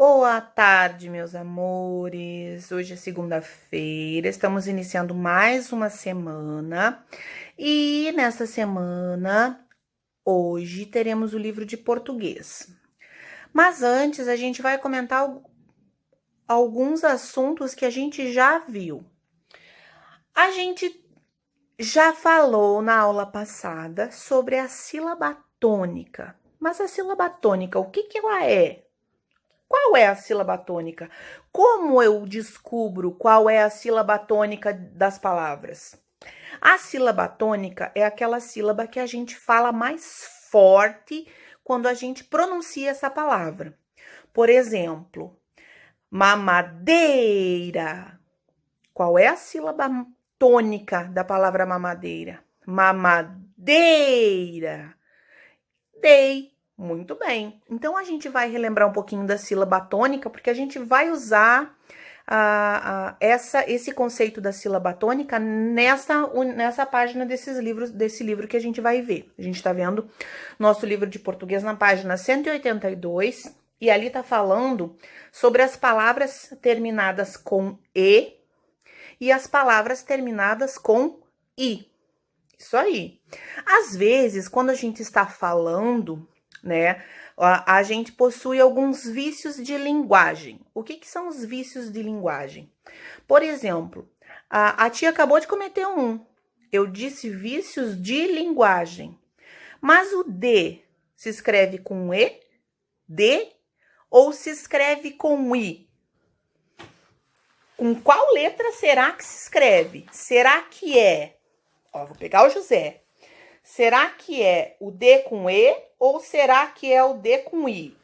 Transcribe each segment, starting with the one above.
Boa tarde, meus amores. Hoje é segunda-feira, estamos iniciando mais uma semana e nessa semana, hoje, teremos o livro de português. Mas antes, a gente vai comentar alguns assuntos que a gente já viu. A gente já falou na aula passada sobre a sílaba tônica. Mas a sílaba tônica, o que ela é? Qual é a sílaba tônica? Como eu descubro qual é a sílaba tônica das palavras? A sílaba tônica é aquela sílaba que a gente fala mais forte quando a gente pronuncia essa palavra. Por exemplo, mamadeira. Qual é a sílaba tônica da palavra mamadeira? Mamadeira. Dei. Muito bem. Então, a gente vai relembrar um pouquinho da sílaba tônica, porque a gente vai usar esse conceito da sílaba tônica nessa página desse livro que a gente vai ver. A gente tá vendo nosso livro de português na página 182, e ali tá falando sobre as palavras terminadas com e as palavras terminadas com i. Isso aí. Às vezes, quando a gente está falando, né, a gente possui alguns vícios de linguagem. O que são os vícios de linguagem? Por exemplo, a tia acabou de cometer um. Eu disse vícios de linguagem. Mas o D se escreve com E, D, ou se escreve com I? Com qual letra será que se escreve? Será que é... Ó, vou pegar o José. Será que é o D com E ou será que é o D com I?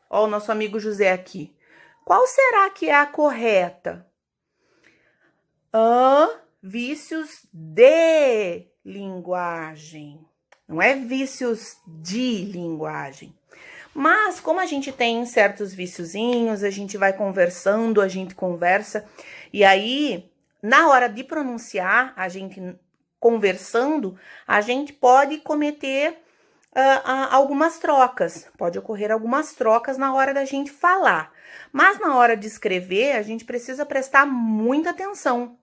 Ó, o nosso amigo José aqui. Qual será que é a correta? Vícios de linguagem. Não é vícios de linguagem. Mas, como a gente tem certos viciozinhos, a gente vai conversando, a gente conversa, e aí, na hora de pronunciar, a gente conversando, a gente pode cometer algumas trocas. Pode ocorrer algumas trocas na hora da gente falar. Mas na hora de escrever, a gente precisa prestar muita atenção,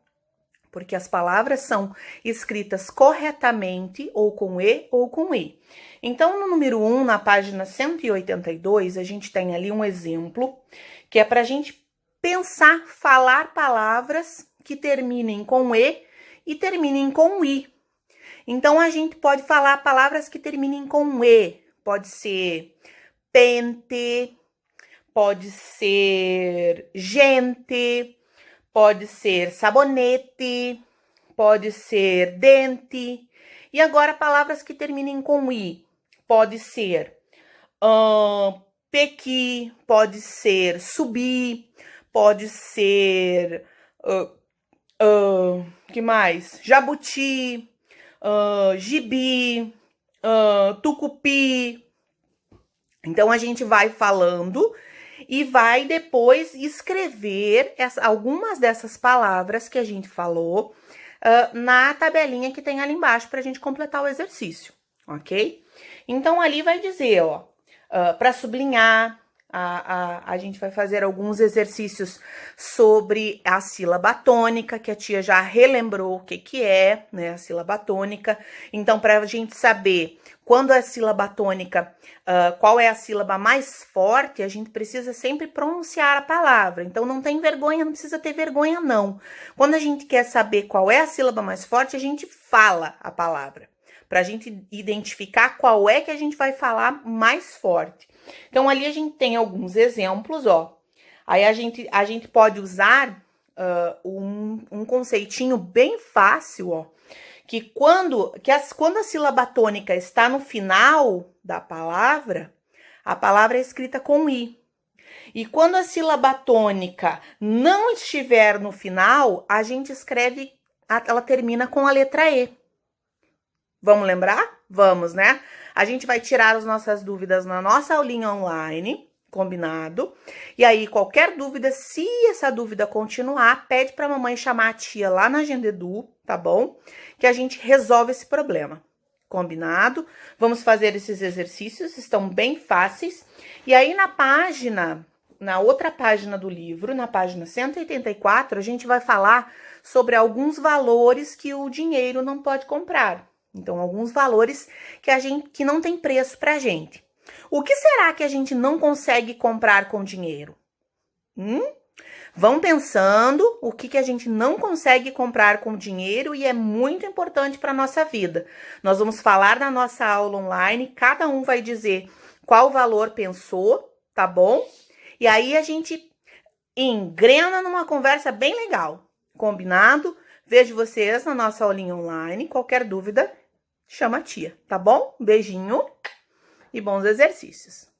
porque as palavras são escritas corretamente, ou com E ou com I. Então, no número 1, na página 182, a gente tem ali um exemplo, que é para a gente pensar, falar palavras que terminem com E e terminem com I. Então, a gente pode falar palavras que terminem com E. Pode ser pente, pode ser gente, pode ser sabonete, pode ser dente. E agora, palavras que terminem com I. Pode ser pequi, pode ser subir, pode ser... que mais? Jabuti, gibi, tucupi. Então, a gente vai falando e vai depois escrever algumas dessas palavras que a gente falou na tabelinha que tem ali embaixo para a gente completar o exercício, ok? Então, ali vai dizer, ó, para sublinhar, a gente vai fazer alguns exercícios sobre a sílaba tônica, que a tia já relembrou o que é, né, a sílaba tônica. Então, para a gente saber quando a sílaba tônica, qual é a sílaba mais forte, a gente precisa sempre pronunciar a palavra. Então, não tem vergonha, não precisa ter vergonha, não. Quando a gente quer saber qual é a sílaba mais forte, a gente fala a palavra, para a gente identificar qual é que a gente vai falar mais forte. Então, ali a gente tem alguns exemplos, ó. Aí a gente pode usar um conceitinho bem fácil, ó. Que quando a sílaba tônica está no final da palavra, a palavra é escrita com I. E quando a sílaba tônica não estiver no final, a gente escreve, ela termina com a letra E. Vamos lembrar? Vamos, né? A gente vai tirar as nossas dúvidas na nossa aulinha online, combinado? E aí, qualquer dúvida, se essa dúvida continuar, pede para a mamãe chamar a tia lá na Agendedu, tá bom? Que a gente resolve esse problema, combinado? Vamos fazer esses exercícios, estão bem fáceis. E aí, na página na outra página do livro, na página 184, a gente vai falar sobre alguns valores que o dinheiro não pode comprar. Então, alguns valores que não tem preço pra gente. O que será que a gente não consegue comprar com dinheiro? Vão pensando o que a gente não consegue comprar com dinheiro e é muito importante para a nossa vida. Nós vamos falar na nossa aula online, cada um vai dizer qual valor pensou, tá bom? E aí a gente engrena numa conversa bem legal, combinado? Vejo vocês na nossa aulinha online. Qualquer dúvida, chama a tia, tá bom? Beijinho e bons exercícios.